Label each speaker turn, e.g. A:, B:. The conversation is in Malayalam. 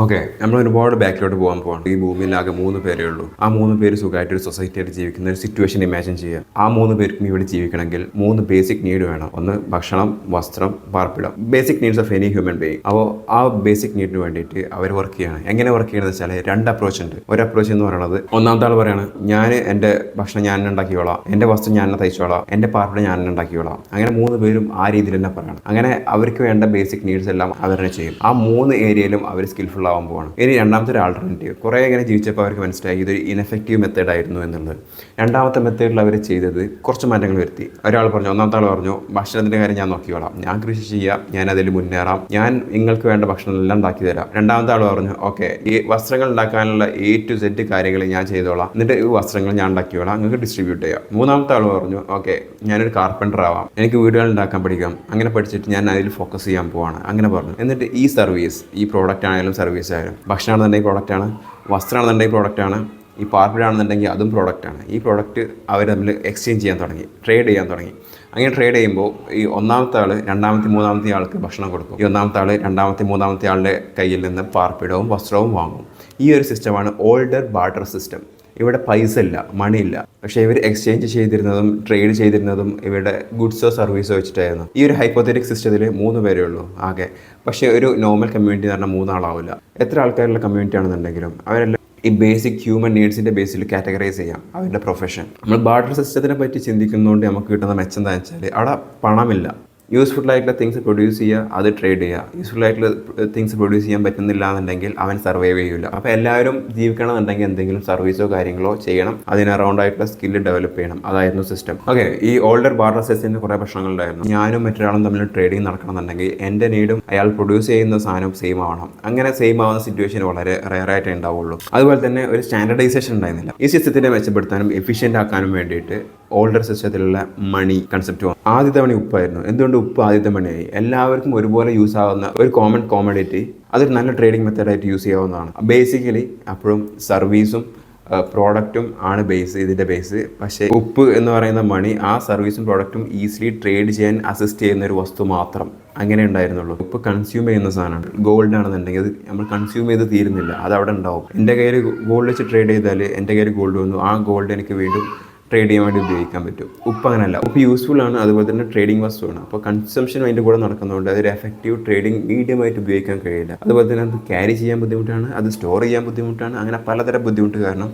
A: ഓക്കെ, നമ്മൾ ഒരുപാട് ബാക്കിലോട്ട് പോകാൻ പോവാണ്. ഈ ഭൂമിയിലാകെ 3 പേരേ ഉള്ളൂ. ആ 3 പേര് സുഖമായിട്ട് ഒരു സൊസൈറ്റി ആയിട്ട് ജീവിക്കുന്ന ഒരു സിറ്റുവേഷൻ ഇമാജിൻ ചെയ്യുക. ആ 3 പേർക്കും ഇവിടെ ജീവിക്കണമെങ്കിൽ 3 ബേസിക് നീഡ് വേണം. ഒന്ന് ഭക്ഷണം, വസ്ത്രം, പാർപ്പിടം. Basic needs of any human being. അപ്പോൾ ആ ബേസിക് നീഡിന് വേണ്ടിയിട്ട് അവർ വർക്ക് ചെയ്യണം. എങ്ങനെ വർക്ക് ചെയ്യണമെന്ന് വെച്ചാൽ 2 അപ്രോച്ച് ഉണ്ട്. ഒരു അപ്രോച്ച് എന്ന് പറയുന്നത്, ഒന്നാമത്തെ ആൾ പറയാണ്, ഞാൻ എൻ്റെ ഭക്ഷണം ഞാൻ തന്നെ ഉണ്ടാക്കിയോളാം, എൻ്റെ വസ്ത്രം ഞാൻ തന്നെ തയ്ച്ചോളാം, എൻ്റെ പാർപ്പിടം ഞാൻ തന്നെ ഉണ്ടാക്കിയോളാം. അങ്ങനെ 3 പേരും ആ രീതിയിൽ തന്നെ പറയണം. അങ്ങനെ അവർക്ക് വേണ്ട ബേസിക് നീഡ്സ് എല്ലാം അവർ തന്നെ ചെയ്യും. ആ 3 ഏരിയയിലും അവർ സ്കിൽഫുൾ ആവാൻ പോവാണ്. ഇനി രണ്ടാമത്തെ ഒരു ആൾട്ടർനേറ്റീവ്. കുറേ ഇങ്ങനെ ജീവിച്ചപ്പോൾ അവർക്ക് മനസ്സിലായി ഇതൊരു ഇനഫക്റ്റീവ് മെത്തേഡ് ആയിരുന്നു എന്നുള്ളത്. രണ്ടാമത്തെ മെത്തേഡിൽ അവർ ചെയ്തത് കുറച്ച് മാറ്റങ്ങൾ വരുത്തി. ഒരാൾ പറഞ്ഞു, ഒന്നാമത്തെ ആൾ പറഞ്ഞു, ഭക്ഷണത്തിൻ്റെ കാര്യം ഞാൻ നോക്കിയോളാം, ഞാൻ കൃഷി ചെയ്യാം, ഞാൻ അതിൽ മുന്നേറാം, ഞാൻ നിങ്ങൾക്ക് വേണ്ട ഭക്ഷണം എല്ലാം ഉണ്ടാക്കി തരാം. രണ്ടാമത്തെ ആൾ പറഞ്ഞു, ഓക്കെ, ഈ വസ്ത്രങ്ങൾ ഉണ്ടാക്കാനുള്ള A to Z കാര്യങ്ങൾ ഞാൻ ചെയ്തോളാം, എന്നിട്ട് ഈ വസ്ത്രങ്ങൾ ഞാൻ ഉണ്ടാക്കിയോളാം, നിങ്ങൾക്ക് ഡിസ്ട്രിബ്യൂട്ട് ചെയ്യാം. മൂന്നാമത്തെ ആൾ പറഞ്ഞു, ഓക്കെ, ഞാനൊരു കാർപ്പൻറ്റർ ആവാം, എനിക്ക് വീടുകൾ ഉണ്ടാക്കാൻ പഠിക്കാം, അങ്ങനെ പഠിച്ചിട്ട് ഞാൻ അതിൽ ഫോക്കസ് ചെയ്യാൻ പോവാണ്, അങ്ങനെ പറഞ്ഞു. എന്നിട്ട് ഈ സർവീസ്, ഈ പ്രോഡക്റ്റ് ആയാലും സർവീസ് ആയാലും, ഭക്ഷണമാണെന്നുണ്ടെങ്കിൽ പ്രോഡക്റ്റാണ്, വസ്ത്രമാണെന്നുണ്ടെങ്കിൽ പ്രോഡക്റ്റാണ്, ഈ പാർപ്പിടാണെന്നുണ്ടെങ്കിൽ അതും പ്രോഡക്റ്റാണ്. ഈ പ്രോഡക്റ്റ് അവർ തമ്മിൽ എക്സ്ചേഞ്ച് ചെയ്യാൻ തുടങ്ങി, ട്രേഡ് ചെയ്യാൻ തുടങ്ങി. അങ്ങനെ ട്രേഡ് ചെയ്യുമ്പോൾ ഈ ഒന്നാമത്തെ ആൾ രണ്ടാമത്തെ മൂന്നാമത്തെ ആൾക്ക് ഭക്ഷണം കൊടുക്കും, ഈ ഒന്നാമത്തെ ആൾ രണ്ടാമത്തെ മൂന്നാമത്തെ ആളുടെ കയ്യിൽ നിന്ന് പാർപ്പിടവും വസ്ത്രവും വാങ്ങും. ഈ ഒരു സിസ്റ്റമാണ് ഓൾഡർ ബാർട്ടർ സിസ്റ്റം. ഇവിടെ പൈസ ഇല്ല, മണി ഇല്ല, പക്ഷേ ഇവർ എക്സ്ചേഞ്ച് ചെയ്തിരുന്നതും ട്രേഡ് ചെയ്തിരുന്നതും ഇവരുടെ ഗുഡ്സോ സർവീസോ വെച്ചിട്ടായിരുന്നു. ഈ ഒരു ഹൈപ്പോത്തറ്റിക് സിസ്റ്റത്തിൽ 3 പേരേ ഉള്ളൂ ആകെ. പക്ഷേ ഒരു നോർമൽ കമ്മ്യൂണിറ്റി എന്ന് പറഞ്ഞാൽ 3 ആളാവില്ല. എത്ര ആൾക്കാരുള്ള കമ്മ്യൂണിറ്റി ആണെന്നുണ്ടെങ്കിലും അവരെല്ലാം ഈ ബേസിക് ഹ്യൂമൻ നീഡ്സിൻ്റെ ബേസിൽ കാറ്റഗറൈസ് ചെയ്യാം അവരുടെ പ്രൊഫഷൻ. നമ്മൾ ബാർട്ടർ സിസ്റ്റത്തിനെ പറ്റി ചിന്തിക്കുന്നതുകൊണ്ട് നമുക്ക് കിട്ടുന്ന മെച്ചം എന്താണെന്ന് വെച്ചാൽ അവിടെ പണമില്ല. യൂസ്ഫുൾ ആയിട്ടുള്ള തിങ്സ് പ്രൊഡ്യൂസ് ചെയ്യുക, അത് ട്രേഡ് ചെയ്യുക. യൂസ്ഫുൾ ആയിട്ടുള്ള തിങ്സ് പ്രൊഡ്യൂസ് ചെയ്യാൻ പറ്റുന്നില്ല എന്നുണ്ടെങ്കിൽ അവൻ സർവൈവ് ചെയ്യില്ല. അപ്പോൾ എല്ലാവരും ജീവിക്കണമെന്നുണ്ടെങ്കിൽ എന്തെങ്കിലും സർവീസോ കാര്യങ്ങളോ ചെയ്യണം, അതിന് അറൗണ്ട് ആയിട്ടുള്ള സ്കില്ല് ഡെവലപ്പ് ചെയ്യണം. അതായിരുന്നു സിസ്റ്റം. ഓക്കെ, ഈ ഓൾഡർ ബാർട്ടർ സിസ്റ്റത്തിന് കുറേ പ്രശ്നങ്ങളുണ്ടായിരുന്നു. ഞാനും മറ്റൊരാളും തമ്മിൽ ട്രേഡിങ് നടക്കണമെന്നുണ്ടെങ്കിൽ എൻ്റെ നീഡും അയാൾ പ്രൊഡ്യൂസ് ചെയ്യുന്ന സാധനം സെയിം ആവണം. അങ്ങനെ സെയിം ആവുന്ന സിറ്റുവേഷൻ വളരെ റെയറായിട്ടേ ഉണ്ടാവുള്ളൂ. അതുപോലെ തന്നെ ഒരു സ്റ്റാൻഡർഡൈസേഷൻ ഉണ്ടായിരുന്നില്ല. ഈ സിസ്റ്റത്തിനെ മെച്ചപ്പെടുത്താനും എഫിഷ്യൻ്റ് ആക്കാനും വേണ്ടിയിട്ട് ഓൾഡർ സിസ്റ്റത്തിലുള്ള മണി കൺസെപ്റ്റ് വന്നു. ആദ്യത്തെ മണി ഉപ്പായിരുന്നു. എന്തുകൊണ്ട് ഉപ്പ് ആദ്യത്തെ മണിയായി? എല്ലാവർക്കും ഒരുപോലെ യൂസ് ആവുന്ന ഒരു കോമൺ കോമഡിറ്റി, അതൊരു നല്ല ട്രേഡിംഗ് മെത്തേഡായിട്ട് യൂസ് ചെയ്യാവുന്നതാണ്. ബേസിക്കലി അപ്പോഴും സർവീസും പ്രോഡക്റ്റും ആണ് ഇതിൻ്റെ ബേസ്. പക്ഷേ ഉപ്പ് എന്ന് പറയുന്ന മണി ആ സർവീസും പ്രോഡക്റ്റും ഈസിലി ട്രേഡ് ചെയ്യാൻ അസിസ്റ്റ് ചെയ്യുന്ന ഒരു വസ്തു മാത്രം അങ്ങനെ ഉണ്ടായിരുന്നുള്ളൂ. ഉപ്പ് കൺസ്യൂം ചെയ്യുന്ന സാധനമാണ്. ഗോൾഡ് ആണെന്നുണ്ടെങ്കിൽ അത് നമ്മൾ കൺസ്യൂം ചെയ്ത് തീരുന്നില്ല, അത് അവിടെ ഉണ്ടാവും. എൻ്റെ കയ്യിൽ ഗോൾഡ് വെച്ച് ട്രേഡ് ചെയ്താൽ എൻ്റെ കയ്യിൽ ഗോൾഡ് വന്നു, ആ ഗോൾഡ് എനിക്ക് വീണ്ടും ട്രേഡ് ചെയ്യാൻ വേണ്ടി ഉപയോഗിക്കാൻ പറ്റും. ഉപ്പ് അങ്ങനെയല്ല, ഉപ്പ് യൂസ്ഫുൾ ആണ്, അതുപോലെ തന്നെ ട്രേഡിംഗ് വസ്തുവാണ്. അപ്പോൾ കൺസംഷൻ അതിൻ്റെ കൂടെ നടക്കുന്നതുകൊണ്ട് അതൊരു എഫക്റ്റീവ് ട്രേഡിംഗ് മീഡിയമായിട്ട് ഉപയോഗിക്കാൻ കഴിയില്ല. അതുപോലെ തന്നെ അത് ക്യാരി ചെയ്യാൻ ബുദ്ധിമുട്ടാണ്, അത് സ്റ്റോർ ചെയ്യാൻ ബുദ്ധിമുട്ടാണ്. അങ്ങനെ പലതരം ബുദ്ധിമുട്ട് കാരണം